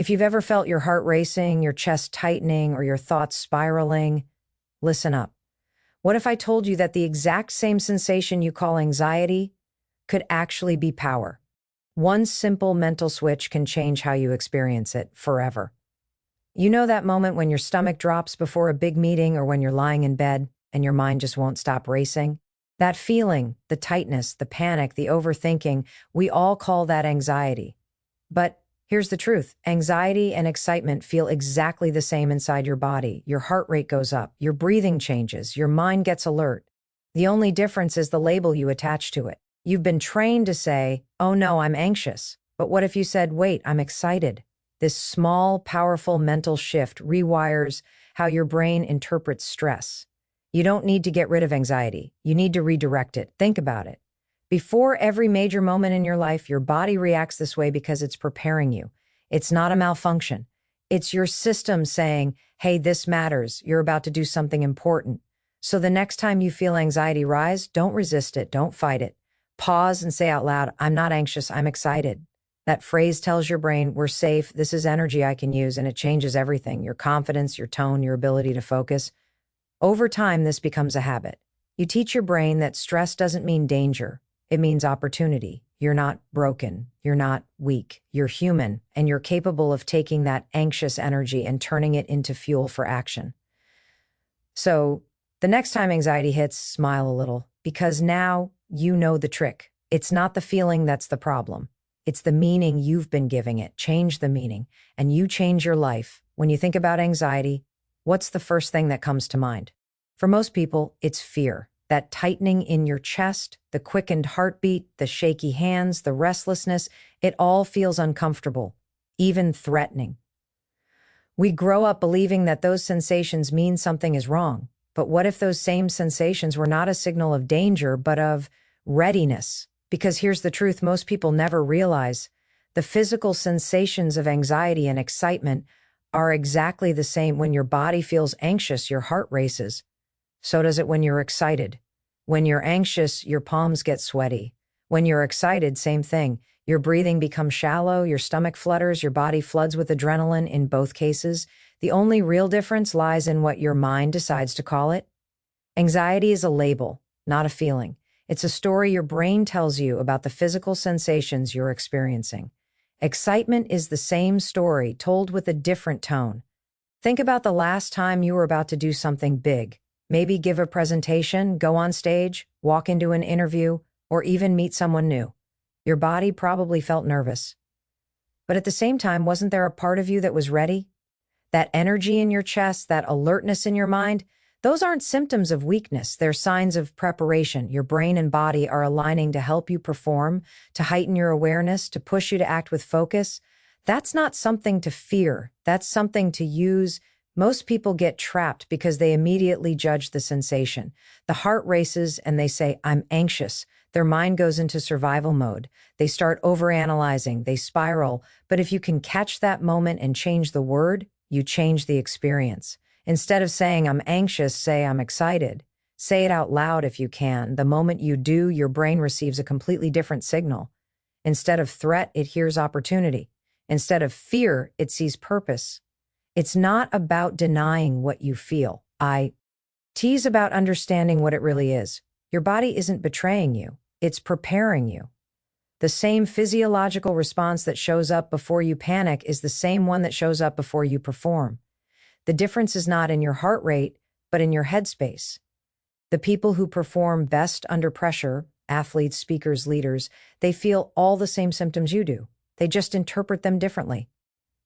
If you've ever felt your heart racing, your chest tightening, or your thoughts spiraling, listen up. What if I told you that the exact same sensation you call anxiety could actually be power? One simple mental switch can change how you experience it forever. You know that moment when your stomach drops before a big meeting or when you're lying in bed and your mind just won't stop racing? That feeling, the tightness, the panic, the overthinking, we all call that anxiety. But here's the truth. Anxiety and excitement feel exactly the same inside your body. Your heart rate goes up, your breathing changes, your mind gets alert. The only difference is the label you attach to it. You've been trained to say, "Oh no, I'm anxious." But what if you said, "Wait, I'm excited"? This small, powerful mental shift rewires how your brain interprets stress. You don't need to get rid of anxiety. You need to redirect it. Think about it. Before every major moment in your life, your body reacts this way because it's preparing you. It's not a malfunction. It's your system saying, "Hey, this matters. You're about to do something important." So the next time you feel anxiety rise, don't resist it. Don't fight it. Pause and say out loud, "I'm not anxious. I'm excited." That phrase tells your brain, "We're safe. This is energy I can use," and it changes everything: your confidence, your tone, your ability to focus. Over time, this becomes a habit. You teach your brain that stress doesn't mean danger. It means opportunity. You're not broken. You're not weak. You're human, and you're capable of taking that anxious energy and turning it into fuel for action. So the next time anxiety hits, smile a little, because now you know the trick. It's not the feeling that's the problem. It's the meaning you've been giving it. Change the meaning, and you change your life. When you think about anxiety, what's the first thing that comes to mind? For most people, it's fear. That tightening in your chest, the quickened heartbeat, the shaky hands, the restlessness, it all feels uncomfortable, even threatening. We grow up believing that those sensations mean something is wrong. But what if those same sensations were not a signal of danger, but of readiness? Because here's the truth most people never realize. The physical sensations of anxiety and excitement are exactly the same. When your body feels anxious, your heart races. So does it when you're excited. When you're anxious, your palms get sweaty. When you're excited, same thing. Your breathing becomes shallow, your stomach flutters, your body floods with adrenaline. In both cases, the only real difference lies in what your mind decides to call it. Anxiety is a label, not a feeling. It's a story your brain tells you about the physical sensations you're experiencing. Excitement is the same story, told with a different tone. Think about the last time you were about to do something big. Maybe give a presentation, go on stage, walk into an interview, or even meet someone new. Your body probably felt nervous. But at the same time, wasn't there a part of you that was ready? That energy in your chest, that alertness in your mind, those aren't symptoms of weakness. They're signs of preparation. Your brain and body are aligning to help you perform, to heighten your awareness, to push you to act with focus. That's not something to fear. That's something to use. Most people get trapped because they immediately judge the sensation. The heart races and they say, "I'm anxious." Their mind goes into survival mode. They start overanalyzing, they spiral. But if you can catch that moment and change the word, you change the experience. Instead of saying, "I'm anxious," say, "I'm excited." Say it out loud if you can. The moment you do, your brain receives a completely different signal. Instead of threat, it hears opportunity. Instead of fear, it sees purpose. It's not about denying what you feel. It's about understanding what it really is. Your body isn't betraying you. It's preparing you. The same physiological response that shows up before you panic is the same one that shows up before you perform. The difference is not in your heart rate, but in your headspace. The people who perform best under pressure, athletes, speakers, leaders, they feel all the same symptoms you do. They just interpret them differently.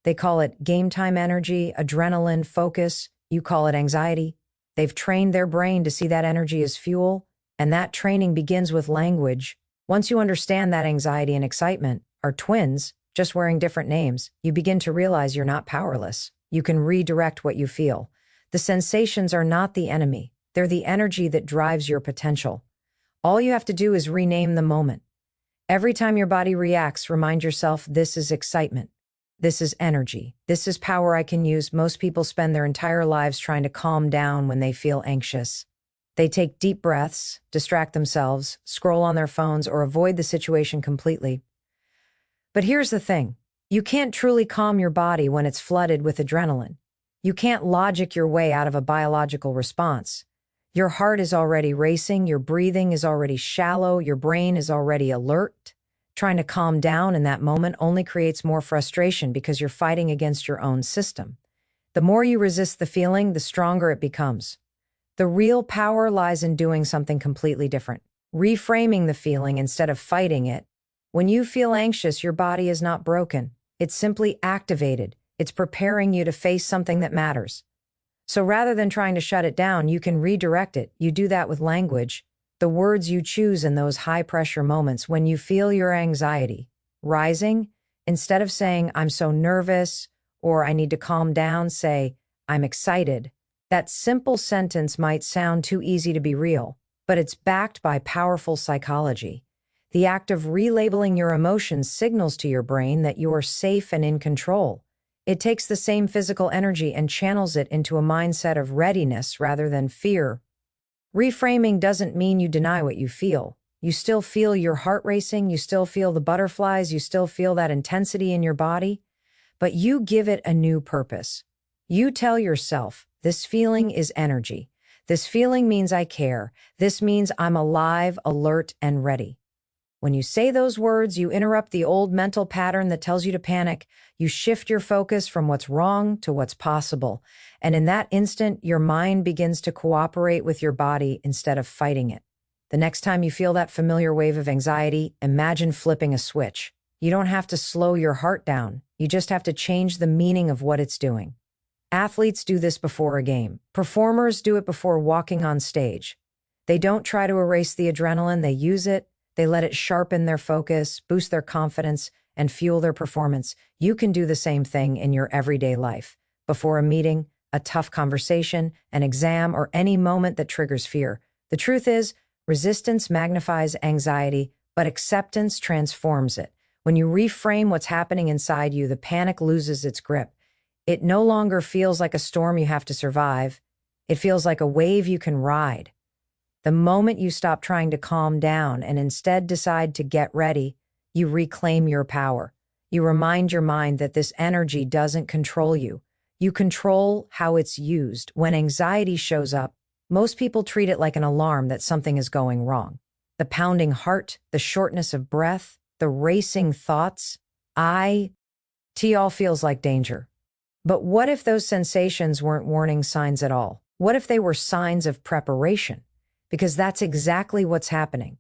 They call it game time energy, adrenaline, focus. You call it anxiety. They've trained their brain to see that energy as fuel, and that training begins with language. Once you understand that anxiety and excitement are twins, just wearing different names, you begin to realize you're not powerless. You can redirect what you feel. The sensations are not the enemy. They're the energy that drives your potential. All you have to do is rename the moment. Every time your body reacts, remind yourself, this is excitement. This is energy. This is power I can use. Most people spend their entire lives trying to calm down when they feel anxious. They take deep breaths, distract themselves, scroll on their phones, or avoid the situation completely. But here's the thing. You can't truly calm your body when it's flooded with adrenaline. You can't logic your way out of a biological response. Your heart is already racing, your breathing is already shallow, your brain is already alert. Trying to calm down in that moment only creates more frustration because you're fighting against your own system. The more you resist the feeling, the stronger it becomes. The real power lies in doing something completely different. Reframing the feeling instead of fighting it. When you feel anxious, your body is not broken. It's simply activated. It's preparing you to face something that matters. So rather than trying to shut it down, you can redirect it. You do that with language. The words you choose in those high-pressure moments when you feel your anxiety rising, instead of saying, "I'm so nervous," or "I need to calm down," say, "I'm excited." That simple sentence might sound too easy to be real, but it's backed by powerful psychology. The act of relabeling your emotions signals to your brain that you are safe and in control. It takes the same physical energy and channels it into a mindset of readiness rather than fear. Reframing doesn't mean you deny what you feel. You still feel your heart racing, you still feel the butterflies, you still feel that intensity in your body, but you give it a new purpose. You tell yourself, this feeling is energy. This feeling means I care. This means I'm alive, alert, and ready. When you say those words, you interrupt the old mental pattern that tells you to panic. You shift your focus from what's wrong to what's possible. And in that instant, your mind begins to cooperate with your body instead of fighting it. The next time you feel that familiar wave of anxiety, imagine flipping a switch. You don't have to slow your heart down. You just have to change the meaning of what it's doing. Athletes do this before a game. Performers do it before walking on stage. They don't try to erase the adrenaline, they use it. They let it sharpen their focus, boost their confidence, and fuel their performance. You can do the same thing in your everyday life. Before a meeting, a tough conversation, an exam, or any moment that triggers fear. The truth is, resistance magnifies anxiety, but acceptance transforms it. When you reframe what's happening inside you, the panic loses its grip. It no longer feels like a storm you have to survive. It feels like a wave you can ride. The moment you stop trying to calm down and instead decide to get ready, you reclaim your power. You remind your mind that this energy doesn't control you. You control how it's used. When anxiety shows up, most people treat it like an alarm that something is going wrong. The pounding heart, the shortness of breath, the racing thoughts, it all feels like danger. But what if those sensations weren't warning signs at all? What if they were signs of preparation? Because that's exactly what's happening.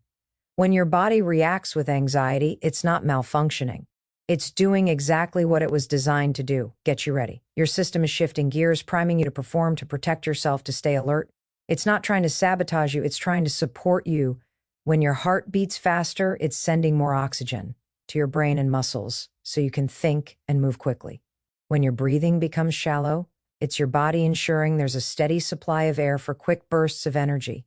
When your body reacts with anxiety, it's not malfunctioning. It's doing exactly what it was designed to do, get you ready. Your system is shifting gears, priming you to perform, to protect yourself, to stay alert. It's not trying to sabotage you, it's trying to support you. When your heart beats faster, it's sending more oxygen to your brain and muscles so you can think and move quickly. When your breathing becomes shallow, it's your body ensuring there's a steady supply of air for quick bursts of energy.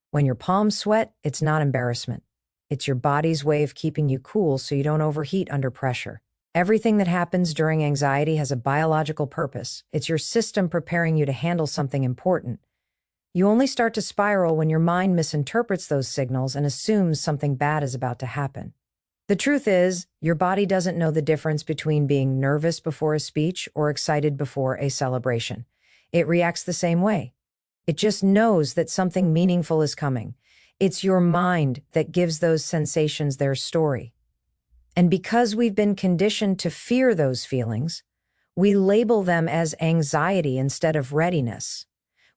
When your palms sweat, it's not embarrassment. It's your body's way of keeping you cool so you don't overheat under pressure. Everything that happens during anxiety has a biological purpose. It's your system preparing you to handle something important. You only start to spiral when your mind misinterprets those signals and assumes something bad is about to happen. The truth is, your body doesn't know the difference between being nervous before a speech or excited before a celebration. It reacts the same way. It just knows that something meaningful is coming. It's your mind that gives those sensations their story. And because we've been conditioned to fear those feelings, we label them as anxiety instead of readiness.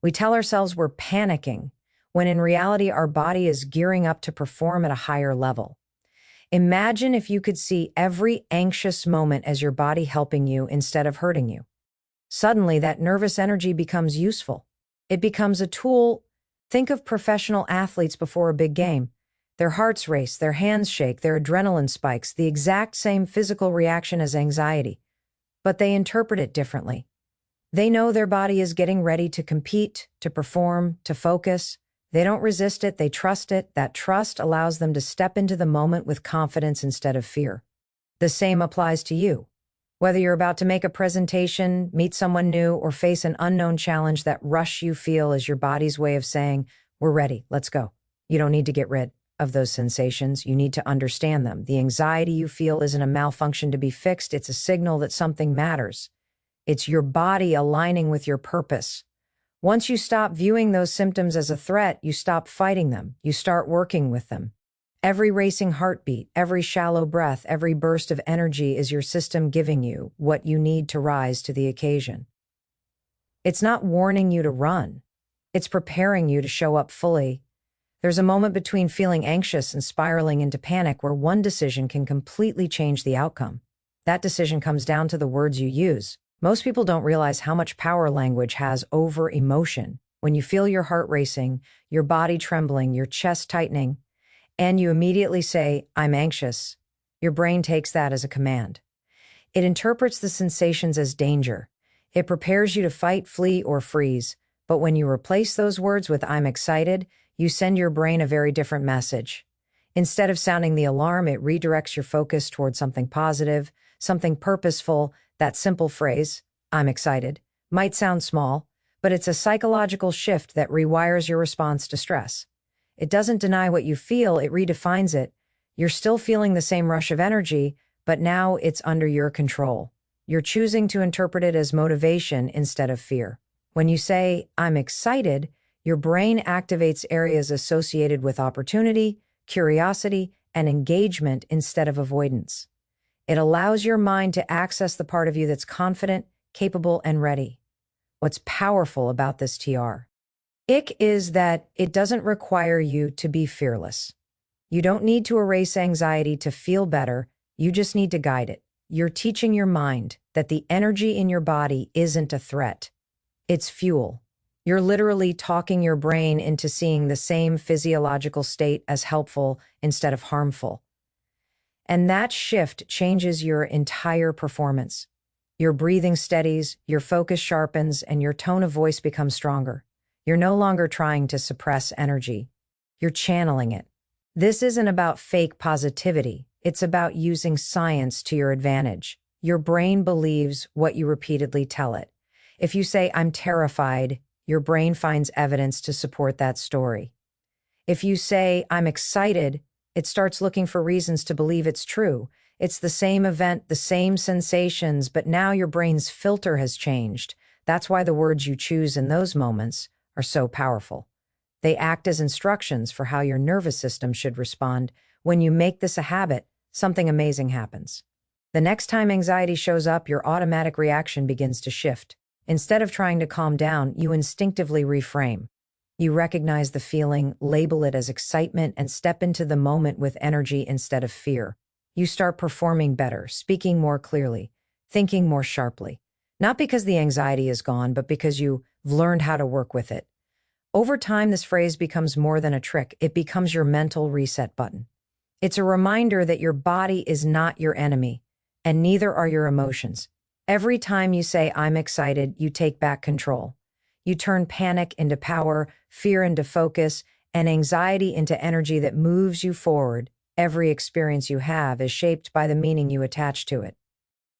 We tell ourselves we're panicking, when in reality our body is gearing up to perform at a higher level. Imagine if you could see every anxious moment as your body helping you instead of hurting you. Suddenly, that nervous energy becomes useful. It becomes a tool. Think of professional athletes before a big game. Their hearts race, their hands shake, their adrenaline spikes, the exact same physical reaction as anxiety. But they interpret it differently. They know their body is getting ready to compete, to perform, to focus. They don't resist it, they trust it. That trust allows them to step into the moment with confidence instead of fear. The same applies to you. Whether you're about to make a presentation, meet someone new, or face an unknown challenge, that rush you feel is your body's way of saying, "We're ready, let's go." You don't need to get rid of those sensations, you need to understand them. The anxiety you feel isn't a malfunction to be fixed, it's a signal that something matters. It's your body aligning with your purpose. Once you stop viewing those symptoms as a threat, you stop fighting them. You start working with them. Every racing heartbeat, every shallow breath, every burst of energy is your system giving you what you need to rise to the occasion. It's not warning you to run. It's preparing you to show up fully. There's a moment between feeling anxious and spiraling into panic where one decision can completely change the outcome. That decision comes down to the words you use. Most people don't realize how much power language has over emotion. When you feel your heart racing, your body trembling, your chest tightening, and you immediately say, "I'm anxious," your brain takes that as a command. It interprets the sensations as danger. It prepares you to fight, flee, or freeze. But when you replace those words with "I'm excited," you send your brain a very different message. Instead of sounding the alarm, it redirects your focus toward something positive, something purposeful. That simple phrase, "I'm excited," might sound small, but it's a psychological shift that rewires your response to stress. It doesn't deny what you feel, it redefines it. You're still feeling the same rush of energy, but now it's under your control. You're choosing to interpret it as motivation instead of fear. When you say, "I'm excited," your brain activates areas associated with opportunity, curiosity, and engagement instead of avoidance. It allows your mind to access the part of you that's confident, capable, and ready. What's powerful about this ick is that it doesn't require you to be fearless. You don't need to erase anxiety to feel better, you just need to guide it. You're teaching your mind that the energy in your body isn't a threat. It's fuel. You're literally talking your brain into seeing the same physiological state as helpful instead of harmful. And that shift changes your entire performance. Your breathing steadies, your focus sharpens, and your tone of voice becomes stronger. You're no longer trying to suppress energy. You're channeling it. This isn't about fake positivity. It's about using science to your advantage. Your brain believes what you repeatedly tell it. If you say, "I'm terrified," your brain finds evidence to support that story. If you say, "I'm excited," it starts looking for reasons to believe it's true. It's the same event, the same sensations, but now your brain's filter has changed. That's why the words you choose in those moments are so powerful. They act as instructions for how your nervous system should respond. When you make this a habit, something amazing happens. The next time anxiety shows up, your automatic reaction begins to shift. Instead of trying to calm down, you instinctively reframe. You recognize the feeling, label it as excitement, and step into the moment with energy instead of fear. You start performing better, speaking more clearly, thinking more sharply. Not because the anxiety is gone, but because you've learned how to work with it. Over time, this phrase becomes more than a trick. It becomes your mental reset button. It's a reminder that your body is not your enemy, and neither are your emotions. Every time you say, "I'm excited," you take back control. You turn panic into power, fear into focus, and anxiety into energy that moves you forward. Every experience you have is shaped by the meaning you attach to it.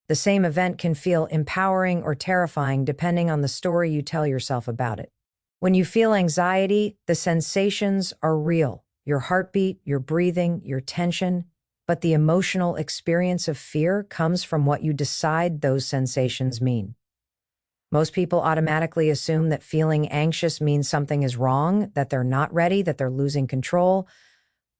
The same event can feel empowering or terrifying depending on the story you tell yourself about it. When you feel anxiety, the sensations are real. Your heartbeat, your breathing, your tension. But the emotional experience of fear comes from what you decide those sensations mean. Most people automatically assume that feeling anxious means something is wrong, that they're not ready, that they're losing control.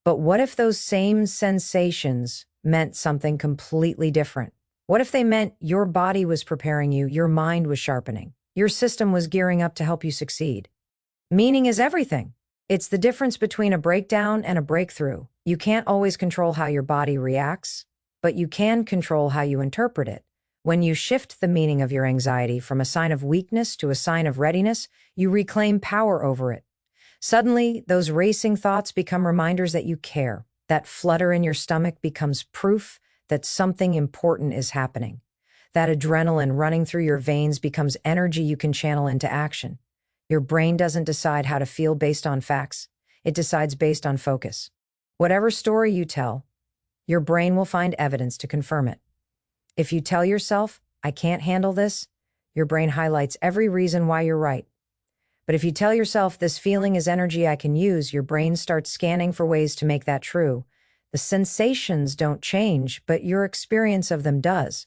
But what if those same sensations meant something completely different? What if they meant your body was preparing you, your mind was sharpening, your system was gearing up to help you succeed? Meaning is everything. It's the difference between a breakdown and a breakthrough. You can't always control how your body reacts, but you can control how you interpret it. When you shift the meaning of your anxiety from a sign of weakness to a sign of readiness, you reclaim power over it. Suddenly, those racing thoughts become reminders that you care. That flutter in your stomach becomes proof that something important is happening. That adrenaline running through your veins becomes energy you can channel into action. Your brain doesn't decide how to feel based on facts. It decides based on focus. Whatever story you tell, your brain will find evidence to confirm it. If you tell yourself, "I can't handle this," your brain highlights every reason why you're right. But if you tell yourself this feeling is energy I can use, your brain starts scanning for ways to make that true. The sensations don't change, but your experience of them does.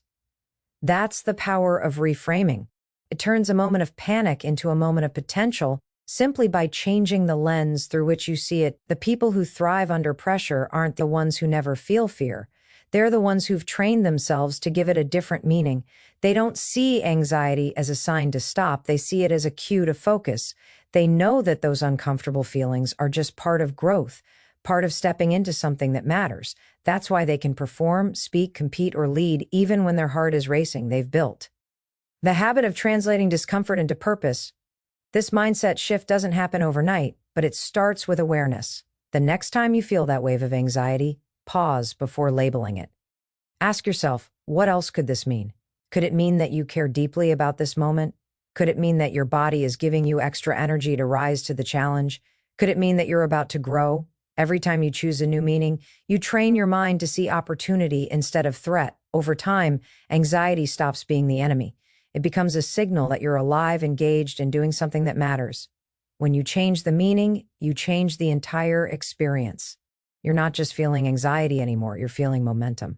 That's the power of reframing. It turns a moment of panic into a moment of potential simply by changing the lens through which you see it. The people who thrive under pressure aren't the ones who never feel fear. They're the ones who've trained themselves to give it a different meaning. They don't see anxiety as a sign to stop. They see it as a cue to focus. They know that those uncomfortable feelings are just part of growth, part of stepping into something that matters. That's why they can perform, speak, compete, or lead even when their heart is racing. They've built the habit of translating discomfort into purpose. This mindset shift doesn't happen overnight, but it starts with awareness. The next time you feel that wave of anxiety, pause before labeling it. Ask yourself, what else could this mean? Could it mean that you care deeply about this moment? Could it mean that your body is giving you extra energy to rise to the challenge? Could it mean that you're about to grow? Every time you choose a new meaning, you train your mind to see opportunity instead of threat. Over time, anxiety stops being the enemy. It becomes a signal that you're alive, engaged, and doing something that matters. When you change the meaning, you change the entire experience. You're not just feeling anxiety anymore, you're feeling momentum.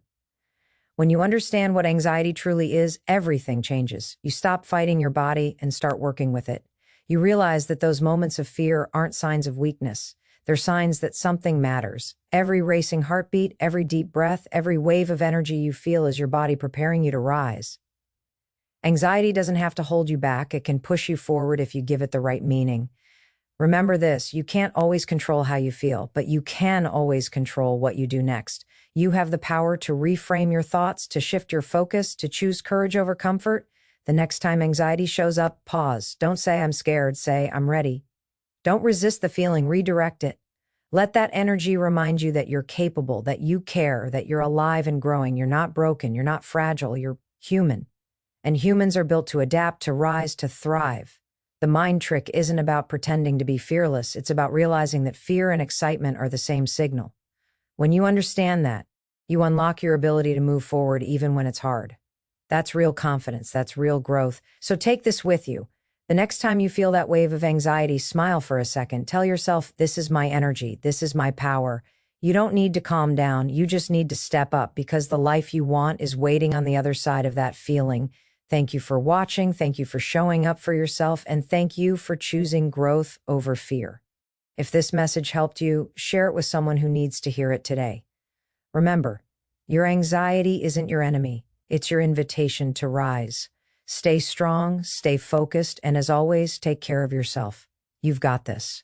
When you understand what anxiety truly is, everything changes. You stop fighting your body and start working with it. You realize that those moments of fear aren't signs of weakness. They're signs that something matters. Every racing heartbeat, every deep breath, every wave of energy you feel is your body preparing you to rise. Anxiety doesn't have to hold you back. It can push you forward if you give it the right meaning. Remember this, you can't always control how you feel, but you can always control what you do next. You have the power to reframe your thoughts, to shift your focus, to choose courage over comfort. The next time anxiety shows up, pause. Don't say, I'm scared. Say, I'm ready. Don't resist the feeling. Redirect it. Let that energy remind you that you're capable, that you care, that you're alive and growing. You're not broken. You're not fragile. You're human. And humans are built to adapt, to rise, to thrive. The mind trick isn't about pretending to be fearless. It's about realizing that fear and excitement are the same signal. When you understand that, you unlock your ability to move forward even when it's hard. That's real confidence. That's real growth. So take this with you. The next time you feel that wave of anxiety, smile for a second. Tell yourself, this is my energy. This is my power. You don't need to calm down. You just need to step up because the life you want is waiting on the other side of that feeling. Thank you for watching. Thank you for showing up for yourself. And thank you for choosing growth over fear. If this message helped you, share it with someone who needs to hear it today. Remember, your anxiety isn't your enemy. It's your invitation to rise. Stay strong, stay focused, and as always, take care of yourself. You've got this.